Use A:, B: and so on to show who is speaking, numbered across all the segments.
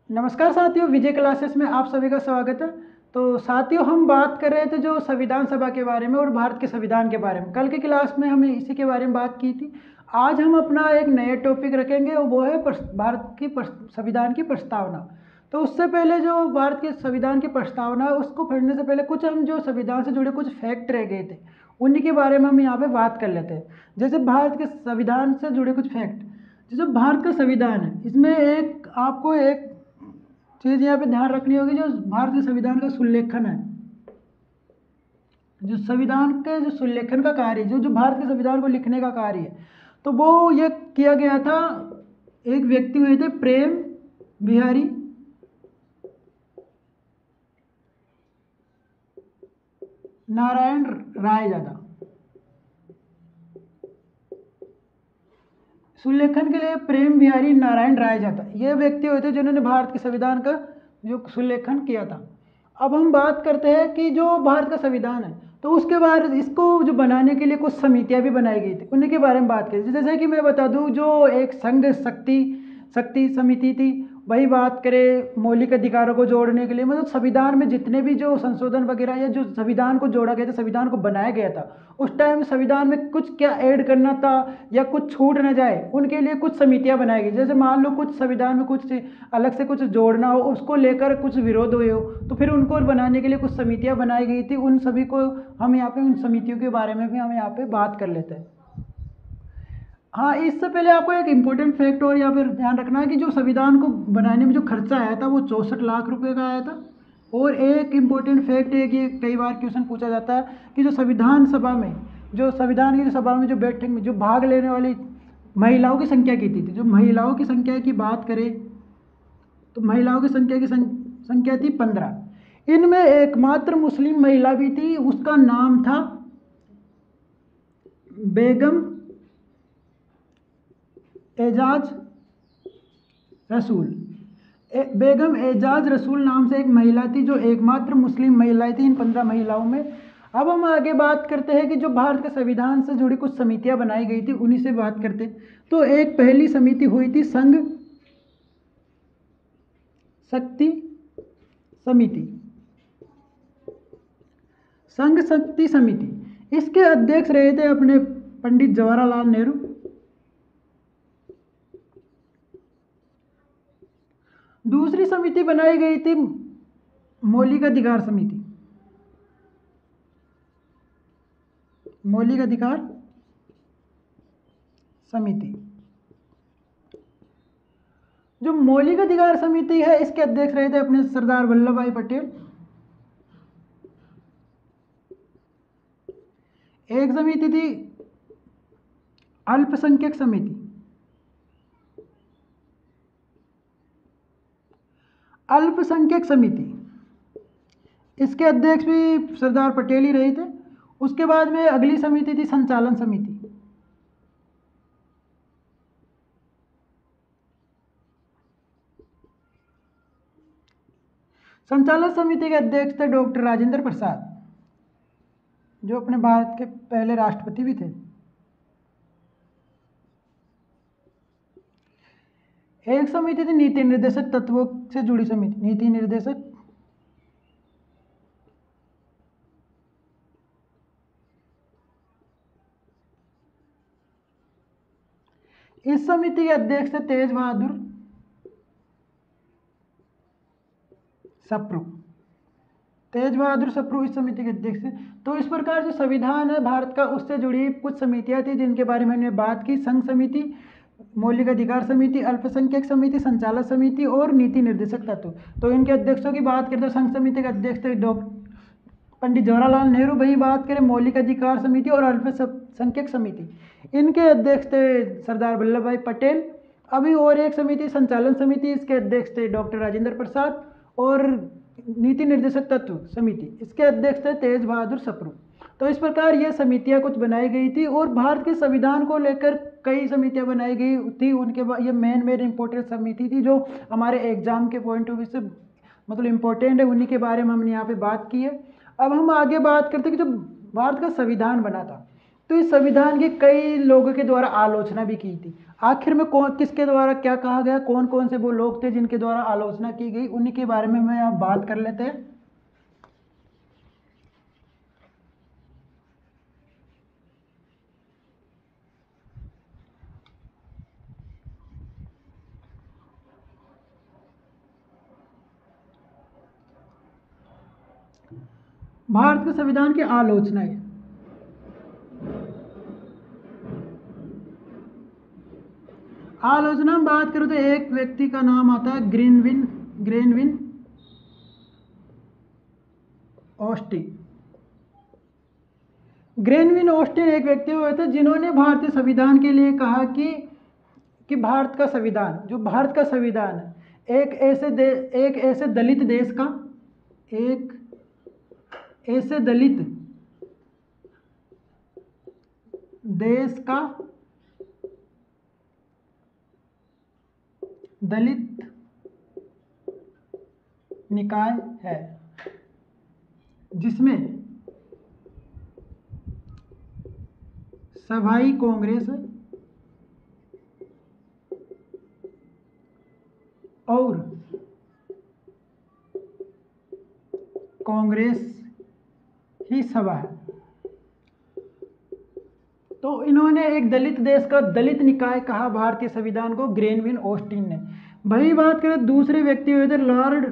A: नमस्कार साथियों, विजय क्लासेस में आप सभी का स्वागत है। तो साथियों, हम बात कर रहे थे जो संविधान सभा के बारे में और भारत के संविधान के बारे में। कल की क्लास में हमने इसी के बारे में बात की थी। आज हम अपना एक नया टॉपिक रखेंगे और वो है भारत की संविधान की प्रस्तावना। तो उससे पहले जो भारत के संविधान की प्रस्तावना है उसको पढ़ने से पहले कुछ हम जो संविधान से जुड़े कुछ फैक्ट रह गए थे उन्हीं के बारे में हम यहाँ पे बात कर लेते हैं। जैसे भारत के संविधान से जुड़े कुछ फैक्ट। जैसे भारत का संविधान है, इसमें आपको एक चीज़ यहाँ पे ध्यान रखनी होगी। जो भारतीय संविधान का सुल्लेखन है, जो संविधान के जो सुल्लेखन का कार्य, जो भारत के संविधान को लिखने का कार्य है, तो वो ये किया गया था। एक व्यक्ति हुए थे प्रेम बिहारी नारायण रायजादा। सुल्लेखन के लिए प्रेम बिहारी नारायण रायजादा ये व्यक्ति हुए थे जिन्होंने भारत के संविधान का जो सुल्लेखन किया था। अब हम बात करते हैं कि जो भारत का संविधान है, तो उसके बाद इसको जो बनाने के लिए कुछ समितियां भी बनाई गई थी, उन्हीं के बारे में बात करें। जैसे कि मैं बता दूं, जो एक संघ शक्ति समिति थी, वही बात करें मौलिक अधिकारों को जोड़ने के लिए, मतलब संविधान में जितने भी जो संशोधन वगैरह या जो संविधान को जोड़ा गया था, संविधान को बनाया गया था, उस टाइम संविधान में कुछ क्या ऐड करना था या कुछ छूट न जाए, उनके लिए कुछ समितियां बनाई गई। जैसे मान लो कुछ संविधान में कुछ अलग से कुछ जोड़ना हो, उसको लेकर कुछ विरोध हुए हो, तो फिर उनको बनाने के लिए कुछ समितियां बनाई गई थी। उन सभी को हम यहाँ पे, उन समितियों के बारे में भी हम यहाँ पे बात कर लेते हैं। हाँ, इससे पहले आपको एक इम्पोर्टेंट फैक्ट और यहाँ पर ध्यान रखना है कि जो संविधान को बनाने में जो खर्चा आया था वो 64 लाख रुपए का आया था। और एक इम्पोर्टेंट फैक्ट है कि कई बार क्वेश्चन पूछा जाता है कि जो संविधान सभा में, जो संविधान की सभा में जो बैठक में जो भाग लेने वाली महिलाओं की संख्या कितनी थी। जो महिलाओं की संख्या की बात करें तो महिलाओं की संख्या थी 15। इनमें एकमात्र मुस्लिम महिला भी थी, उसका नाम था बेगम एजाज रसूल। बेगम एजाज रसूल नाम से एक महिला थी जो एकमात्र मुस्लिम महिला थी इन 15 महिलाओं में। अब हम आगे बात करते हैं कि जो भारत के संविधान से जुड़ी कुछ समितियां बनाई गई थी, उन्हीं से बात करते हैं। तो एक पहली समिति हुई थी संघ शक्ति समिति। संघ शक्ति समिति, इसके अध्यक्ष रहे थे अपने पंडित जवाहरलाल नेहरू। दूसरी समिति बनाई गई थी मौलिक अधिकार समिति। मौलिक अधिकार समिति, जो मौलिक अधिकार समिति है, इसके अध्यक्ष रहे थे अपने सरदार वल्लभ भाई पटेल। एक समिति थी अल्पसंख्यक समिति। अल्पसंख्यक समिति, इसके अध्यक्ष भी सरदार पटेल ही रहे थे। उसके बाद में अगली समिति थी संचालन समिति। संचालन समिति के अध्यक्ष थे डॉक्टर राजेंद्र प्रसाद, जो अपने भारत के पहले राष्ट्रपति भी थे। एक समिति थी नीति निर्देशक तत्वों से जुड़ी समिति। नीति निर्देशक इस समिति के अध्यक्ष थे तेज बहादुर सप्रू। तेज बहादुर सप्रू इस समिति के अध्यक्ष थे। तो इस प्रकार जो संविधान है भारत का, उससे जुड़ी कुछ समितियां थी जिनके बारे में हमने बात की। संघ समिति, मौलिक अधिकार समिति, अल्पसंख्यक समिति, संचालक समिति और नीति निर्देशक तत्व। तो इनके अध्यक्षों की बात करें तो संघ समिति के अध्यक्ष थे डॉक्टर पंडित जवाहरलाल नेहरू। वही बात करें मौलिक अधिकार समिति और अल्पसंख्यक समिति, इनके अध्यक्ष थे सरदार वल्लभ भाई पटेल। अभी और एक समिति संचालन समिति, इसके अध्यक्ष थे डॉक्टर राजेंद्र प्रसाद। और नीति निर्देशक तत्व समिति, इसके अध्यक्ष थे तेज बहादुर सप्रू। तो इस प्रकार ये समितियां कुछ बनाई गई थी। और भारत के संविधान को लेकर कई समितियां बनाई गई थी। उनके बाद ये मेन इंपॉर्टेंट समिति थी जो हमारे एग्जाम के पॉइंट ऑफ व्यू से मतलब इम्पोर्टेंट है, उन्हीं के बारे में हमने यहाँ पे बात की है। अब हम आगे बात करते हैं कि जो भारत का संविधान बना था, तो इस संविधान की कई लोगों के द्वारा आलोचना भी की थी। आखिर में कौन किसके द्वारा क्या कहा गया, कौन कौन से वो लोग थे जिनके द्वारा आलोचना की गई, उन्हीं के बारे में मैं आप बात कर लेते हैं। भारत के संविधान की आलोचनाएं। आलोचना में बात करूं तो एक व्यक्ति का नाम आता है ग्रेनविन ऑस्टिन। ग्रेनविन ऑस्टिन एक व्यक्ति हुए थे जिन्होंने भारतीय संविधान के लिए कहा कि भारत का संविधान, जो भारत का संविधान है, एक ऐसे दलित देश का, एक ऐसे दलित देश का दलित निकाय है जिसमें सभाई कांग्रेस और कांग्रेस ही सभा है। तो इन्होंने एक दलित देश का दलित निकाय कहा भारतीय संविधान को, ग्रेनविन ऑस्टिन ने। वही बात करें दूसरे व्यक्ति हुए थे लॉर्ड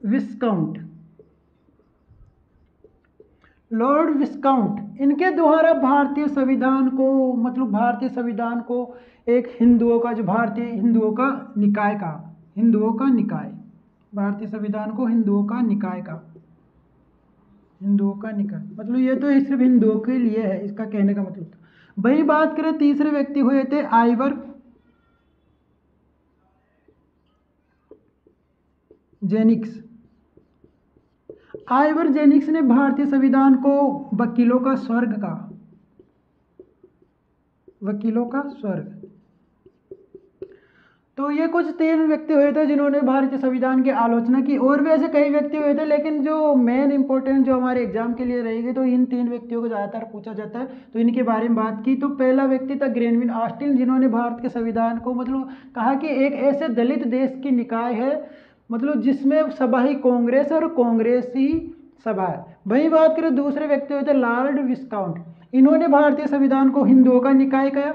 A: विस्काउंट। लॉर्ड विस्काउंट, इनके द्वारा भारतीय संविधान को, मतलब भारतीय संविधान को एक हिंदुओं का, जो भारतीय हिंदुओं का निकाय का, हिंदुओं का निकाय, भारतीय संविधान को हिंदुओं का निकाय का, हिंदुओं का निकाय मतलब ये तो सिर्फ हिंदुओं के लिए है, इसका कहने का मतलब था। वही बात करें तीसरे व्यक्ति हुए थे आइवर जेनिक्स। आइवर जेनिक्स ने भारतीय संविधान को वकीलों का स्वर्ग कहा, वकीलों का स्वर्ग। तो ये कुछ 3 व्यक्ति हुए थे जिन्होंने भारतीय संविधान की आलोचना की। और भी ऐसे कई व्यक्ति हुए थे, लेकिन जो मेन इंपॉर्टेंट जो हमारे एग्जाम के लिए रहेगी तो इन 3 व्यक्तियों को ज़्यादातर पूछा जाता है, तो इनके बारे में बात की। तो पहला व्यक्ति था ग्रेनविन ऑस्टिन, जिन्होंने भारत के संविधान को मतलब कहा कि एक ऐसे दलित देश की निकाय है, मतलब जिसमें सभा ही कांग्रेस और कांग्रेस ही सभा है। वही बात करें दूसरे व्यक्ति हुए थे लॉर्ड विस्काउंट, इन्होंने भारतीय संविधान को हिंदुओं का निकाय कहा।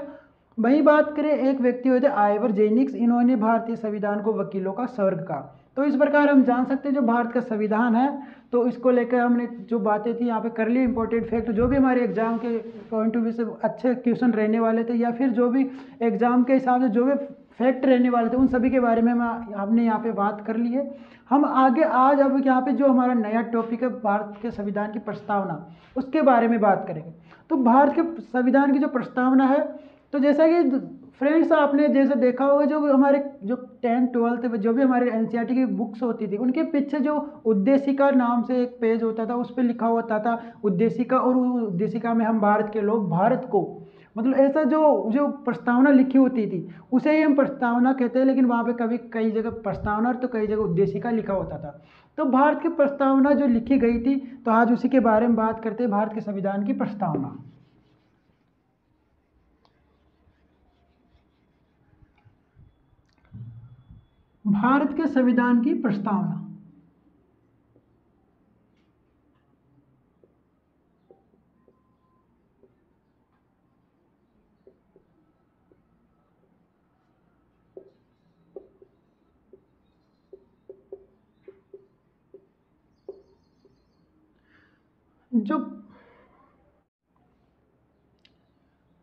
A: वही बात करें एक व्यक्ति हुए थे आइवर जेनिक्स, इन्होंने भारतीय संविधान को वकीलों का स्वर्ग कहा। तो इस प्रकार हम जान सकते हैं जो भारत का संविधान है, तो इसको लेकर हमने जो बातें थी यहाँ पे कर ली। इंपॉर्टेंट फैक्ट जो भी हमारे एग्जाम के पॉइंट ऑफ व्यू से अच्छे क्वेश्चन रहने वाले थे, या फिर जो भी एग्जाम के हिसाब से जो भी फैक्ट रहने वाले थे, उन सभी के बारे में हमने यहाँ पे बात कर ली है। हम आगे आज अब यहाँ पे जो हमारा नया टॉपिक है भारत के संविधान की प्रस्तावना, उसके बारे में बात करेंगे। तो भारत के संविधान की जो प्रस्तावना है, तो जैसा कि फ्रेंड्स आपने जैसे देखा होगा, जो हमारे जो 10th 12th जो भी हमारे एनसीईआरटी की बुक्स होती थी, उनके पीछे जो उद्देशिका नाम से एक पेज होता था, उस पर लिखा होता था उद्देशिका, और उद्देशिका में हम भारत के लोग भारत को, मतलब ऐसा जो प्रस्तावना लिखी होती थी उसे ही हम प्रस्तावना कहते हैं। लेकिन वहाँ पे कभी कई जगह प्रस्तावना तो कई जगह उद्देशिका लिखा होता था। तो भारत की प्रस्तावना जो लिखी गई थी, तो आज उसी के बारे में बात करते हैं, भारत के संविधान की प्रस्तावना। भारत के संविधान की प्रस्तावना। जो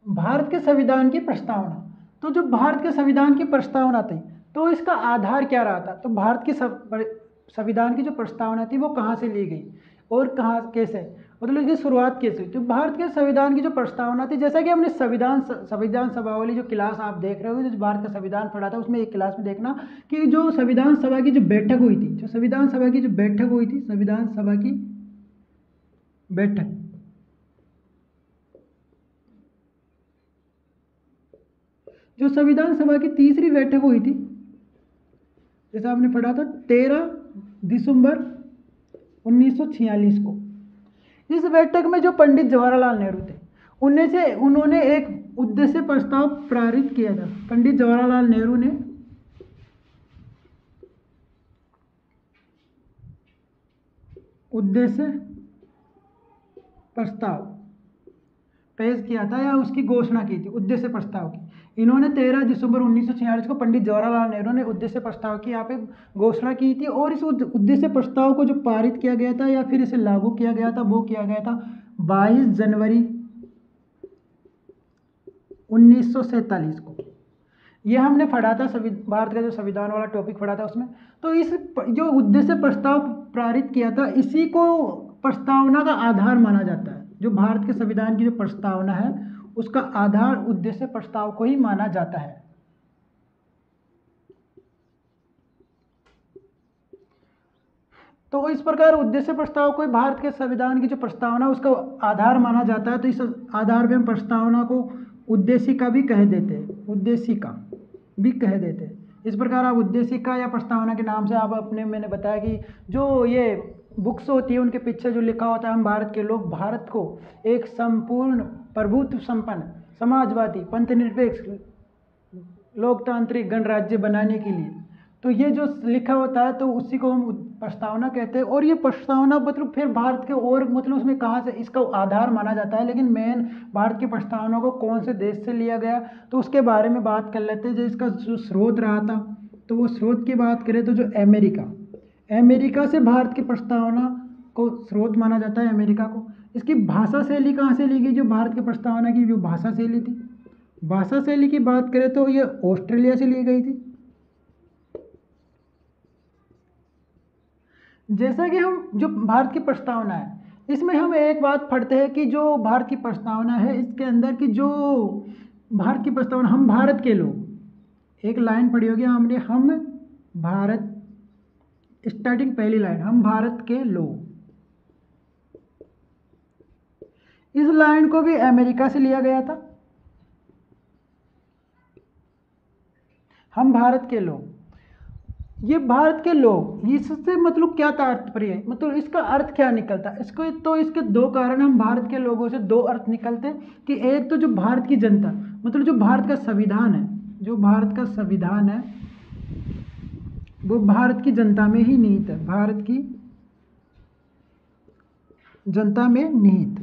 A: भारत के संविधान की प्रस्तावना, तो जो भारत के संविधान की प्रस्तावना थी, तो इसका आधार क्या रहा था। तो भारत की संविधान की जो प्रस्तावना थी वो कहाँ से ली गई और कहाँ कैसे, मतलब इसकी शुरुआत कैसे हुई। तो भारत के संविधान की जो प्रस्तावना थी, जैसा कि हमने संविधान सभा वाली जो क्लास आप देख रहे हो, जो भारत का संविधान पढ़ा था, उसमें एक क्लास में देखना कि जो संविधान सभा की जो बैठक हुई थी, जो संविधान सभा की जो बैठक हुई थी, संविधान सभा की बैठक, जो संविधान सभा की तीसरी बैठक हुई थी, जैसा आपने पढ़ा था 13 दिसंबर 1946 को। इस बैठक में जो पंडित जवाहरलाल नेहरू थे, उन्होंने एक उद्देश्य प्रस्ताव पारित किया था? पंडित जवाहरलाल नेहरू ने उद्देश्य प्रस्ताव पेश किया था या उसकी घोषणा की थी उद्देश्य प्रस्ताव की? इन्होंने 13 दिसंबर 1946 को पंडित जवाहरलाल नेहरू ने उद्देश्य प्रस्ताव की यहाँ पे घोषणा की थी। और इस उद्देश्य प्रस्ताव को जो पारित किया गया था या फिर इसे लागू किया गया था वो किया गया था 22 जनवरी 1947 को। ये हमने पढ़ा था भारत का जो संविधान वाला टॉपिक पढ़ा था उसमें। तो इस जो उद्देश्य प्रस्ताव पारित किया था इसी को प्रस्तावना का आधार माना जाता है। जो भारत के संविधान की जो प्रस्तावना है उसका आधार उद्देश्य प्रस्ताव को ही माना जाता है। तो इस प्रकार उद्देश्य प्रस्ताव को भारत के संविधान की जो प्रस्तावना उसका आधार माना जाता है। तो इस आधार पे हम प्रस्तावना को उद्देशिका भी कह देते हैं, उद्देशिका भी कह देते हैं। इस प्रकार आप उद्देशिका या प्रस्तावना के नाम से आप अपने, मैंने बताया कि जो ये बुक्स होती है उनके पीछे जो लिखा होता है हम भारत के लोग भारत को एक संपूर्ण प्रभुत्व संपन्न समाजवादी पंथनिरपेक्ष लोकतांत्रिक गणराज्य बनाने के लिए, तो ये जो लिखा होता है तो उसी को हम प्रस्तावना कहते हैं। और ये प्रस्तावना मतलब फिर भारत के और मतलब उसमें कहाँ से इसका आधार माना जाता है, लेकिन मेन भारत की प्रस्तावना को कौन से देश से लिया गया तो उसके बारे में बात कर लेते हैं। जो इसका जो स्रोत रहा था तो वो स्रोत की बात करें तो जो अमेरिका से भारत की प्रस्तावना को स्रोत माना जाता है, अमेरिका को। इसकी भाषा शैली कहाँ से ली गई? जो भारत की प्रस्तावना की जो भाषा शैली थी, भाषा शैली की बात करें तो ये ऑस्ट्रेलिया से ली गई थी। जैसा कि हम जो भारत की प्रस्तावना है इसमें हम एक बात पढ़ते हैं कि जो भारत की प्रस्तावना है इसके अंदर की जो भारत की प्रस्तावना हम भारत के लोग, एक लाइन पढ़ी होगी हमने, हम भारत, स्टार्टिंग पहली लाइन हम भारत के लोग, इस लाइन को भी अमेरिका से लिया गया था। हम भारत के लोग, ये भारत के लोग, इससे मतलब क्या तात्पर्य है, मतलब इसका अर्थ क्या निकलता है इसको? तो इसके दो कारण हम भारत के लोगों से दो अर्थ निकलते हैं कि एक तो जो भारत की जनता मतलब जो भारत का संविधान है, जो भारत का संविधान है वो भारत की जनता में ही निहित है, भारत की जनता में निहित।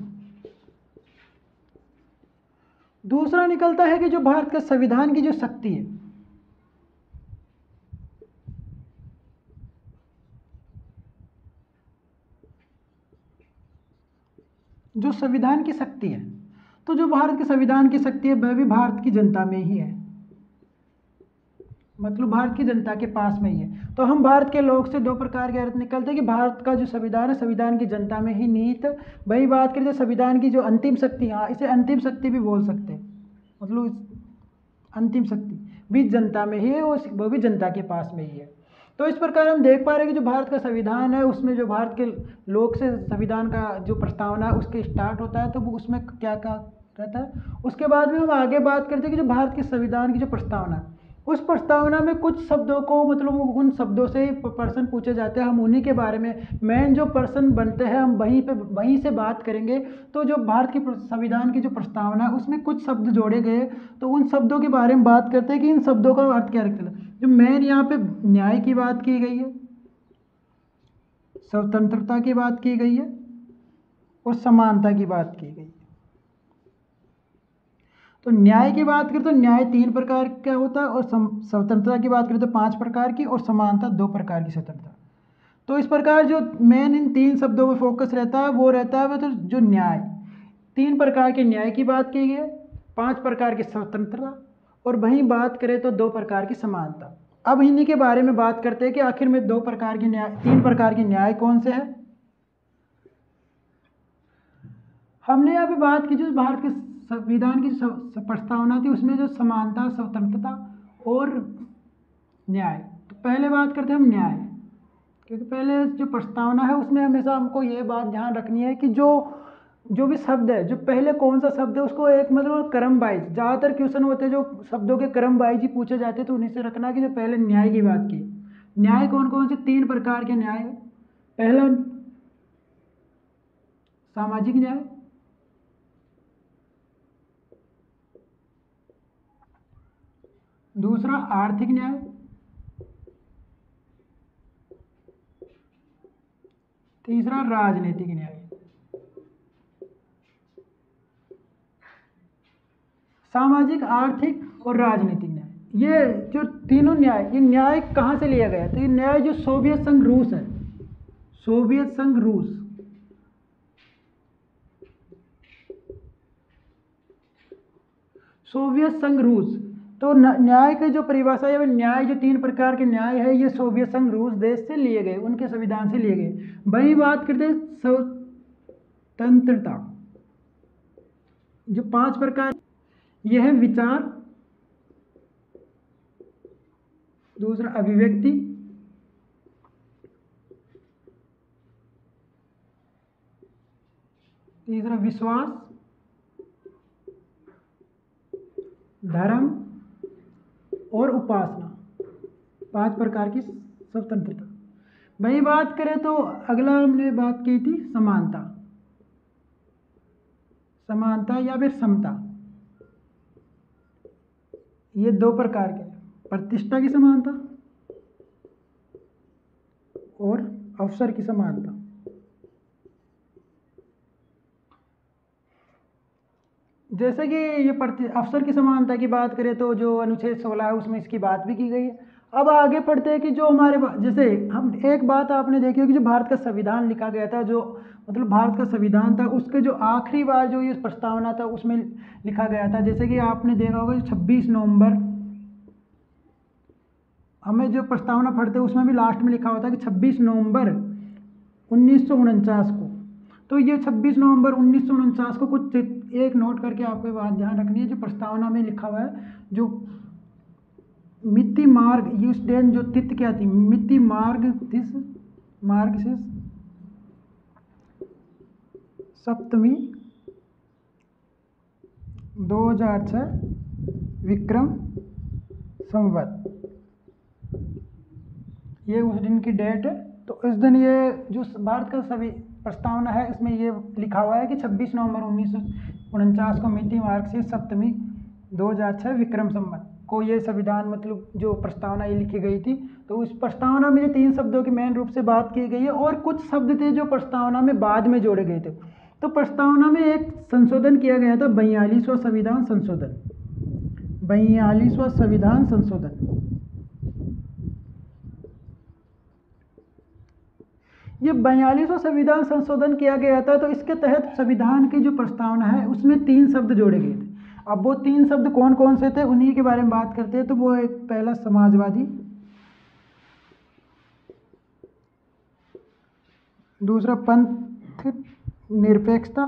A: दूसरा निकलता है कि जो भारत का संविधान की जो शक्ति है, जो संविधान की शक्ति है, तो जो भारत के संविधान की शक्ति है वह भी भारत की जनता में ही है, मतलब भारत की जनता के पास में ही है। तो हम भारत के लोग से दो प्रकार के अर्थ निकलते हैं कि भारत का जो संविधान है संविधान की जनता में ही निहित। वही बात करें संविधान की जो अंतिम शक्ति, हाँ इसे अंतिम शक्ति भी बोल सकते हैं, मतलब अंतिम शक्ति भी जनता में ही है, वो भी जनता के पास में ही है। तो इस प्रकार हम देख पा रहे हैं कि जो भारत का संविधान है उसमें जो भारत के लोग से संविधान का जो प्रस्तावना है उसके स्टार्ट होता है, तो वो उसमें क्या क्या रहता है। उसके बाद में हम आगे बात करते हैं कि जो भारत के संविधान की जो प्रस्तावना है उस प्रस्तावना में कुछ शब्दों को मतलब उन शब्दों से ही प्रश्न पूछे जाते हैं, हम उन्हीं के बारे में मेन जो प्रश्न बनते हैं हम वहीं से बात करेंगे। तो जो भारत की संविधान की जो प्रस्तावना है उसमें कुछ शब्द जोड़े गए, तो उन शब्दों के बारे में बात करते हैं कि इन शब्दों का अर्थ क्या रखता है। जो मेन यहाँ पे न्याय की बात की गई है, स्वतंत्रता की बात की गई है और समानता की बात की गई है। तो न्याय की बात करें तो न्याय 3 प्रकार का होता है और स्वतंत्रता की बात करें तो 5 प्रकार की और समानता 2 प्रकार की स्वतंत्रता। तो इस प्रकार जो मेन इन 3 शब्दों पर फोकस रहता है वो रहता है तो जो न्याय, 3 प्रकार के न्याय की बात की गई है, 5 प्रकार की स्वतंत्रता और वहीं बात करें तो 2 प्रकार की समानता। अब इन्हीं के बारे में बात करते हैं कि आखिर में 2 प्रकार की न्याय, 3 प्रकार की न्याय कौन से हैं। हमने यहाँ पे बात की जो भारत के संविधान की प्रस्तावना थी उसमें जो समानता, स्वतंत्रता और न्याय। तो पहले बात करते हैं हम न्याय, क्योंकि पहले जो प्रस्तावना है उसमें हमेशा हमको ये बात ध्यान रखनी है कि जो भी शब्द है, जो पहले कौन सा शब्द है उसको एक मतलब क्रम वाइज, ज़्यादातर क्वेश्चन होते हैं जो शब्दों के क्रम वाइज ही पूछे जाते हैं, तो उन्हीं से रखना कि जो पहले न्याय की बात की। न्याय कौन कौन से? 3 प्रकार के न्याय है। पहला सामाजिक न्याय, दूसरा आर्थिक न्याय, तीसरा राजनीतिक न्याय। सामाजिक, आर्थिक और राजनीतिक न्याय, ये जो तीनों न्याय, ये न्याय कहाँ से लिया गया? तो ये न्याय जो सोवियत संघ रूस है, सोवियत संघ रूस, सोवियत संघ रूस। तो न्याय की जो परिभाषा है, न्याय जो तीन प्रकार के न्याय है, ये सोवियत संघ रूस देश से लिए गए, उनके संविधान से लिए गए। वही बात करते हैं स्वतंत्रता, जो 5 प्रकार, यह है विचार, दूसरा अभिव्यक्ति, तीसरा विश्वास, धर्म और उपासना, 5 प्रकार की स्वतंत्रता। वही बात करें तो अगला हमने बात की थी समानता, समानता या फिर समता। ये 2 प्रकार के, प्रतिष्ठा की समानता और अवसर की समानता। जैसे कि ये अवसर की समानता की बात करें तो जो अनुच्छेद 16 है उसमें इसकी बात भी की गई है। अब आगे पढ़ते हैं कि जो हमारे जैसे हम एक बात आपने देखी होगी, जो भारत का संविधान लिखा गया था, जो मतलब भारत का संविधान था, उसके जो आखिरी बार जो ये प्रस्तावना था उसमें लिखा गया था, जैसे कि आपने देखा होगा 26 नवंबर, हमें जो प्रस्तावना पढ़ते हैं उसमें भी लास्ट में लिखा होता है कि 26 नवंबर 1949 को। तो ये 26 नवंबर 1949 को कुछ एक नोट करके आपको बात ध्यान रखनी है, जो प्रस्तावना में लिखा हुआ है, जो मिति मार्ग, ये डेट जो तिथि क्या थी, मिति मार्ग से सप्तमी 2006 विक्रम संवत, ये उस दिन की डेट है। तो इस दिन ये जो भारत का सभी प्रस्तावना है इसमें ये लिखा हुआ है कि 26 नवंबर 1949 को मिति मार्ग से सप्तमी 2006 विक्रम संवत को ये संविधान मतलब जो प्रस्तावना ये लिखी गई थी। तो उस प्रस्तावना में ये 3 शब्दों की मेन रूप से बात की गई है, और कुछ शब्द थे जो प्रस्तावना में बाद में जोड़े गए थे। तो प्रस्तावना में एक संशोधन किया गया था, 42वां संविधान संशोधन, 42वां संविधान संशोधन। ये 42वां संविधान संशोधन किया गया था। तो इसके तहत संविधान की जो प्रस्तावना है उसमें 3 शब्द जोड़े गए थे। अब वो 3 शब्द कौन कौन से थे उन्हीं के बारे में बात करते हैं। तो वो एक पहला समाजवादी, दूसरा पंथ निरपेक्षता,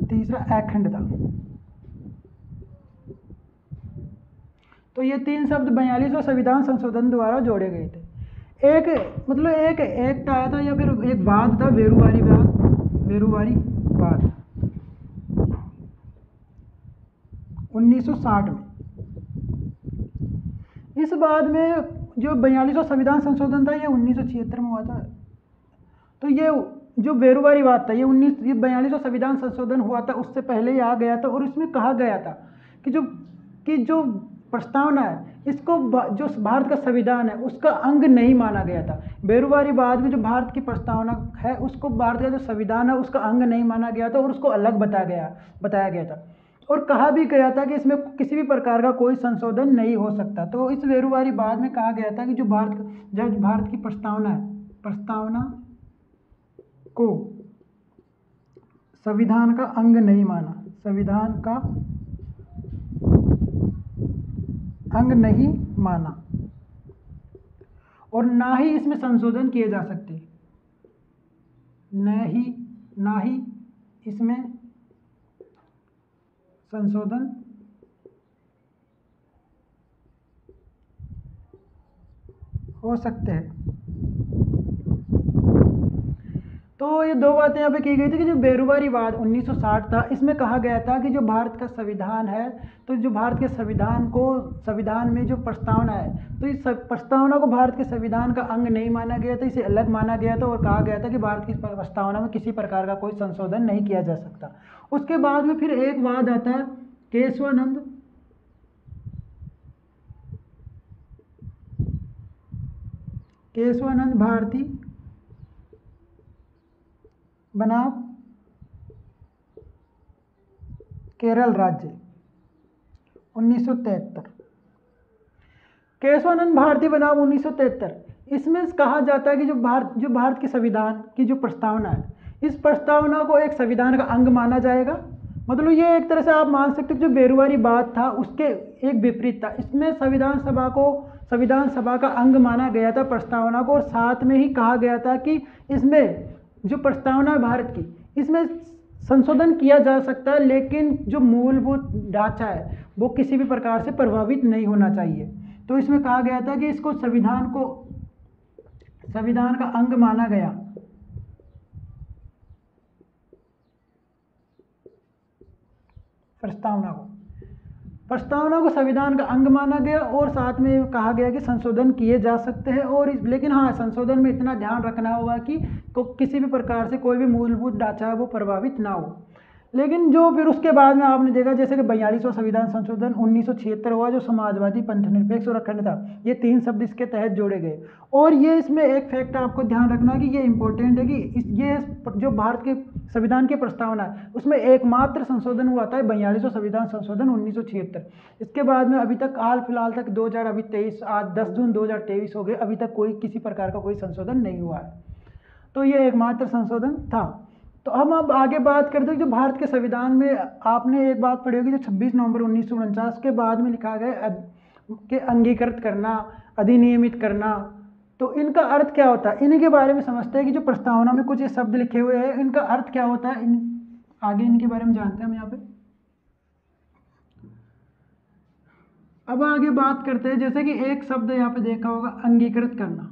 A: तीसरा अखंडता। तो ये 3 शब्द 42वां संविधान संशोधन द्वारा जोड़े गए थे। एक मतलब एक एक्ट आया था या फिर एक वाद था, वेरुवारी वाद 1960 में। इस बाद में जो 42वां संविधान संशोधन था ये 1976 में हुआ था। तो ये जो बेरुवारी वाद था ये 42वां संविधान संशोधन हुआ था, उससे पहले ही आ गया था। और इसमें कहा गया था कि जो प्रस्तावना है इसको जो भारत का संविधान है उसका अंग नहीं माना गया था। बेरुवारी बाद में जो भारत की प्रस्तावना है उसको भारत का जो संविधान है उसका अंग नहीं माना गया था और उसको अलग बताया गया था। और कहा भी गया था कि इसमें किसी भी प्रकार का कोई संशोधन नहीं हो सकता। तो इस बेरुवारी बाद में कहा गया था कि जो भारत की प्रस्तावना को संविधान का अंग नहीं माना, संविधान का अंग नहीं माना, और ना ही इसमें संशोधन किए जा सकते, ना ही इसमें संशोधन हो सकते हैं। तो ये दो बातें यहाँ पे की गई थी कि जो बेरुवारीवाद 1960 था, इसमें कहा गया था कि जो भारत का संविधान है, तो जो भारत के संविधान में जो प्रस्तावना है, तो इस प्रस्तावना को भारत के संविधान का अंग नहीं माना गया था, इसे अलग माना गया था और कहा गया था कि भारत की प्रस्तावना में किसी प्रकार का कोई संशोधन नहीं किया जा सकता। उसके बाद में फिर एक वाद आता है केशवानंद भारती बनाम केरल राज्य 1973। केशवानंद भारती बनाम 1973, इसमें कहा जाता है कि जो भारत के संविधान की जो प्रस्तावना है, इस प्रस्तावना को एक संविधान का अंग माना जाएगा। मतलब ये एक तरह से आप मान सकते हो जो बेरुवारी बात था उसके एक विपरीत था। इसमें संविधान सभा का अंग माना गया था प्रस्तावना को, और साथ में ही कहा गया था कि इसमें जो प्रस्तावना है भारत की, इसमें संशोधन किया जा सकता है, लेकिन जो मूलभूत ढांचा है वो किसी भी प्रकार से प्रभावित नहीं होना चाहिए। तो इसमें कहा गया था कि इसको संविधान का अंग माना गया। प्रस्तावना को संविधान का अंग माना गया, और साथ में कहा गया कि संशोधन किए जा सकते हैं, और लेकिन हाँ, संशोधन में इतना ध्यान रखना होगा कि किसी भी प्रकार से कोई भी मूलभूत ढांचा है वो प्रभावित ना हो। लेकिन जो फिर उसके बाद में आपने देखा जैसे कि 42वां संविधान संशोधन 1976 हुआ, जो समाजवादी, पंथनिरपेक्ष और अखंडता, ये 3 शब्द इसके तहत जोड़े गए। और ये इसमें एक फैक्ट आपको ध्यान रखना कि ये इंपॉर्टेंट है कि ये जो भारत के संविधान की प्रस्तावना है उसमें एकमात्र संशोधन हुआ था 42वां संविधान संशोधन 1976। इसके बाद में अभी तक हाल फिलहाल तक 2023 आज 10 जून 2023 हो गए, अभी तक किसी प्रकार का कोई संशोधन नहीं हुआ है। तो ये एकमात्र संशोधन था। तो हम अब आगे बात करते हैं जो भारत के संविधान में आपने एक बात पढ़ी होगी, जो 26 नवंबर 1949 के बाद में लिखा गया कि अंगीकृत करना, अधिनियमित करना। तो इनका अर्थ क्या होता है, इन्हीं के बारे में समझते हैं कि जो प्रस्तावना में कुछ ये शब्द लिखे हुए हैं इनका अर्थ क्या होता है। आगे इनके बारे में जानते हैं हम यहाँ पे। अब आगे बात करते हैं, जैसे कि एक शब्द यहाँ पे देखा होगा, अंगीकृत करना।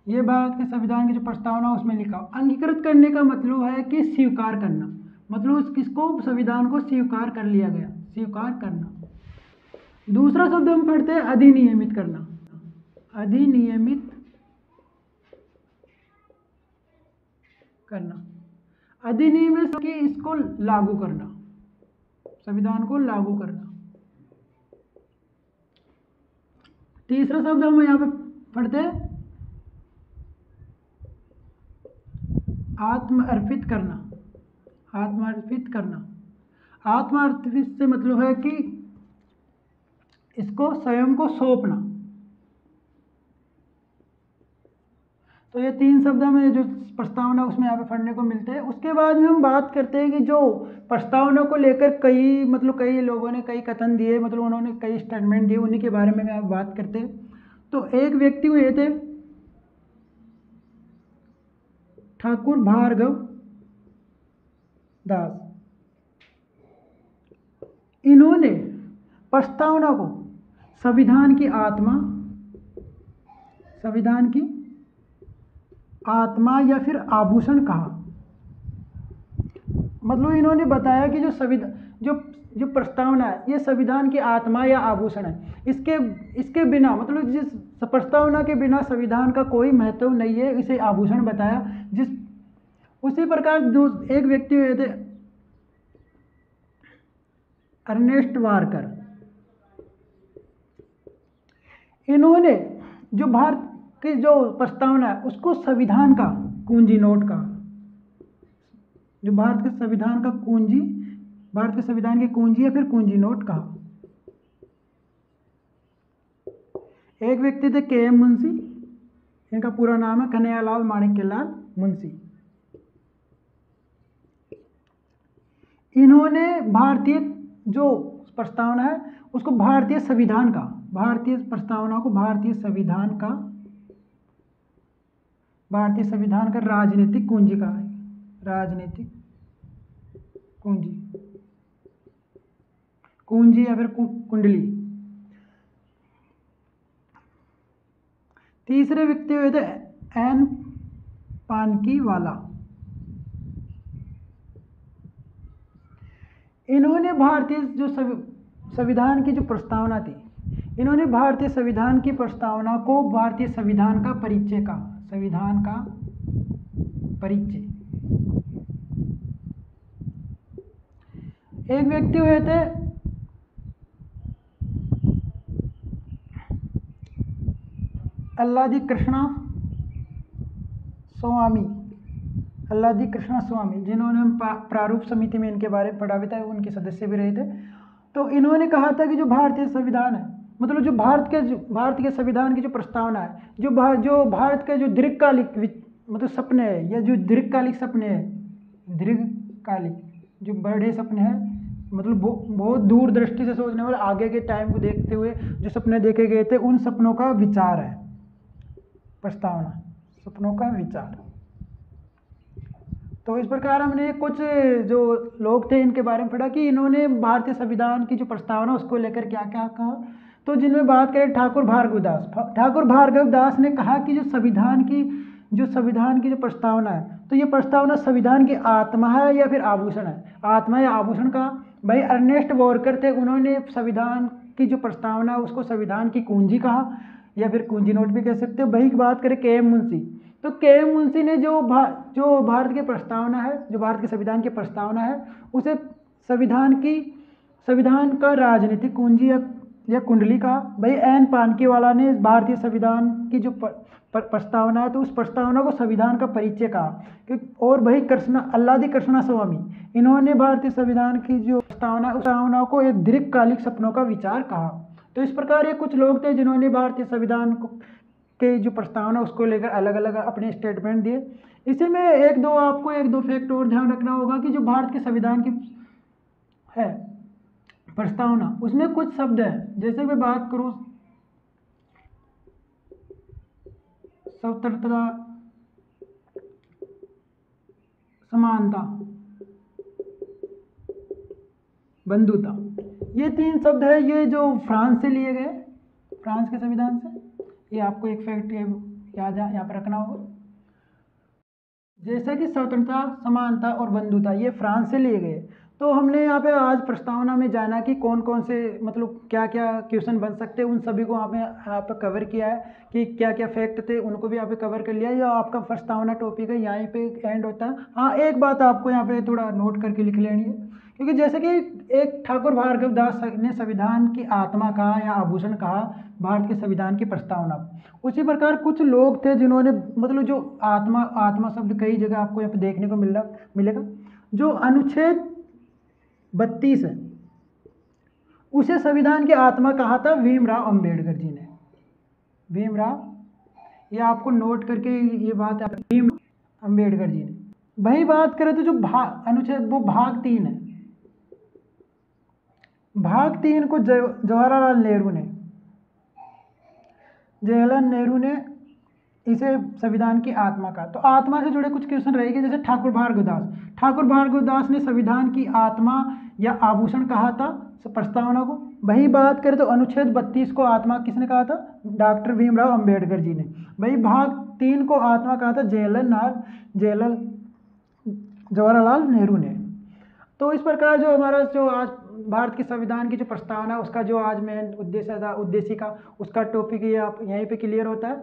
A: ये भारत के संविधान की जो प्रस्तावना उसमें लिखा, अंगीकृत करने का मतलब है कि स्वीकार करना, मतलब किसको, संविधान को स्वीकार कर लिया गया, स्वीकार करना। दूसरा शब्द हम पढ़ते हैं अधिनियमित करना। अधिनियमित करना, अधिनियमित कि इसको लागू करना, संविधान को लागू करना। तीसरा शब्द हम यहाँ पे पढ़ते हैं आत्मर्पित करना। आत्मर्पित करना, आत्मर्पित से मतलब है कि इसको स्वयं को सौंपना। तो ये 3 शब्द हमें जो प्रस्तावना उसमें यहाँ पे पढ़ने को मिलते हैं। उसके बाद में हम बात करते हैं कि जो प्रस्तावना को लेकर कई लोगों ने कई कथन दिए, मतलब उन्होंने कई स्टेटमेंट दिए, उन्हीं के बारे में आप बात करते हैं। तो एक व्यक्ति हुए थे ठाकुर भार्गव दास। इन्होंने प्रस्तावना को संविधान की आत्मा या फिर आभूषण कहा। मतलब इन्होंने बताया कि जो प्रस्तावना है ये संविधान की आत्मा या आभूषण है। इसके बिना, मतलब जिस प्रस्तावना के बिना संविधान का कोई महत्व नहीं है, इसे आभूषण बताया। उसी प्रकार एक व्यक्ति हुए थे अर्नेस्ट वारकर। इन्होंने जो भारत की जो प्रस्तावना है उसको संविधान का कुंजी नोट कहा। जो भारत के संविधान की कुंजी या फिर कुंजी नोट कहा। एक व्यक्ति थे के.एम. मुंशी, इनका पूरा नाम है कन्हैयालाल माणिक्यलाल मुंशी। इन्होंने भारतीय जो प्रस्तावना है उसको भारतीय संविधान का राजनीतिक कुंजी कहा है। राजनीतिक कुंजी या फिर कुंडली। तीसरे व्यक्ति हुए थे एन पानकीवाला, इन्होंने भारतीय जो संविधान की जो प्रस्तावना थी, इन्होंने भारतीय संविधान की प्रस्तावना को भारतीय संविधान का परिचय कहा, संविधान का परिचय। एक व्यक्ति हुए थे अल्लादी कृष्णा स्वामी, अल्लादी कृष्णा स्वामी, जिन्होंने हम प्रारूप समिति में इनके बारे में पढ़ा भी था, उनके सदस्य भी रहे थे। तो इन्होंने कहा था कि जो भारतीय संविधान है, मतलब जो भारत के संविधान की जो प्रस्तावना है, जो भारत के जो दीर्घकालिक मतलब सपने हैं, या जो दीर्घकालिक सपने हैं, दीर्घकालिक जो बड़े सपने हैं, मतलब बहुत दूरदृष्टि से सोचने वाले, आगे के टाइम को देखते हुए जो सपने देखे गए थे, उन सपनों का विचार है प्रस्तावना, सपनों का विचार। तो इस प्रकार हमने कुछ जो लोग थे इनके बारे में पढ़ा कि इन्होंने भारतीय संविधान की जो प्रस्तावना उसको लेकर क्या क्या कहा। तो जिनमें बात करें ठाकुर भार्गव दास ने कहा कि जो संविधान की जो प्रस्तावना है, तो ये प्रस्तावना संविधान की आत्मा है या फिर आभूषण है, आत्मा या आभूषण का। भाई अर्नेस्ट बोरकर थे, उन्होंने संविधान की जो प्रस्तावना उसको संविधान की कुंजी कहा, या फिर कुंजी नोट भी कह सकते हो। वही बात करें के एम मुंशी, तो के एम मुंशी ने जो भारत की प्रस्तावना है, जो भारत के संविधान की प्रस्तावना है, उसे संविधान का राजनीतिक कुंजी या कुंडली कहा। भाई एन पानकीवाला ने भारतीय संविधान की जो प्रस्तावना है, तो उस प्रस्तावना को संविधान का परिचय कहा। और भाई अल्लादी कृष्णा स्वामी, इन्होंने भारतीय संविधान की जो प्रस्तावना को एक दीर्घकालिक सपनों का विचार कहा। तो इस प्रकार ये कुछ लोग थे जिन्होंने भारतीय संविधान के जो प्रस्तावना उसको लेकर अलग अलग अपने स्टेटमेंट दिए। इसी में एक दो फैक्ट और ध्यान रखना होगा कि जो भारत के संविधान की है प्रस्तावना, उसमें कुछ शब्द हैं, जैसे मैं बात करूं स्वतंत्रता, समानता, बंधुता, ये 3 शब्द है, ये जो फ्रांस से लिए गए, फ्रांस के संविधान से। ये आपको एक फैक्ट याद यहाँ पर रखना होगा। जैसे कि स्वतंत्रता, समानता और बंधुता, ये फ्रांस से लिए गए। तो हमने यहाँ पे आज प्रस्तावना में जाना कि कौन कौन से मतलब क्या क्या क्वेश्चन बन सकते हैं, उन सभी को आपने यहाँ पर कवर किया है कि क्या क्या फैक्ट थे, उनको भी यहाँ पे कवर कर लिया। या आपका प्रस्तावना टॉपिक है, यहीं पे एंड होता है। हाँ, एक बात आपको यहाँ पे थोड़ा नोट करके लिख लेनी है, क्योंकि जैसे कि एक ठाकुर भार्गव दास ने संविधान की आत्मा कहा या आभूषण कहा भारत के संविधान की प्रस्तावना, उसी प्रकार कुछ लोग थे जिन्होंने मतलब जो आत्मा शब्द कई जगह आपको यहाँ पे देखने को मिलेगा। जो अनुच्छेद 32 है, उसे संविधान की आत्मा कहा था भीमराव अंबेडकर जी ने। भीमराव, ये आपको नोट करके ये बात भीम अंबेडकर जी ने। वही बात करें तो जो अनुच्छेद वो भाग 3 है, भाग 3 को जवाहरलाल नेहरू ने इसे संविधान की आत्मा का। तो आत्मा से जुड़े कुछ क्वेश्चन रहेंगे, जैसे ठाकुर भार्गव दास ने संविधान की आत्मा या आभूषण कहा था प्रस्तावना को। वही बात करें तो अनुच्छेद 32 को आत्मा किसने कहा था? डॉक्टर भीमराव अंबेडकर जी ने। वही भाग 3 को आत्मा कहा था जवाहरलाल नेहरू ने। तो इस प्रकार जो हमारा जो आज भारत के संविधान की जो प्रस्तावना, उसका जो आज मेन उद्देश्य था, उद्देशिका, उसका टॉपिक ये आप यहीं पे क्लियर होता है।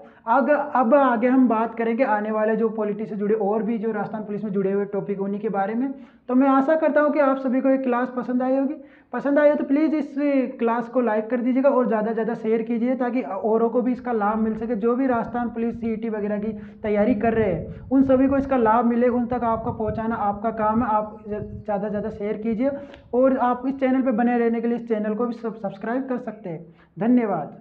A: अब आगे हम बात करेंगे आने वाले जो पॉलिटी से जुड़े और भी जो राजस्थान पुलिस में जुड़े हुए टॉपिक उन्हीं के बारे में। तो मैं आशा करता हूँ कि आप सभी को ये क्लास पसंद आई होगी। पसंद आई हो तो प्लीज़ इस क्लास को लाइक कर दीजिएगा और ज़्यादा से ज़्यादा शेयर कीजिए, ताकि औरों को भी इसका लाभ मिल सके। जो भी राजस्थान पुलिस CET वगैरह की तैयारी कर रहे हैं, उन सभी को इसका लाभ मिले, उन तक आपका पहुंचाना आपका काम है। आप ज़्यादा से ज़्यादा शेयर कीजिए और आप इस चैनल पर बने रहने के लिए इस चैनल को भी सब्सक्राइब कर सकते हैं। धन्यवाद।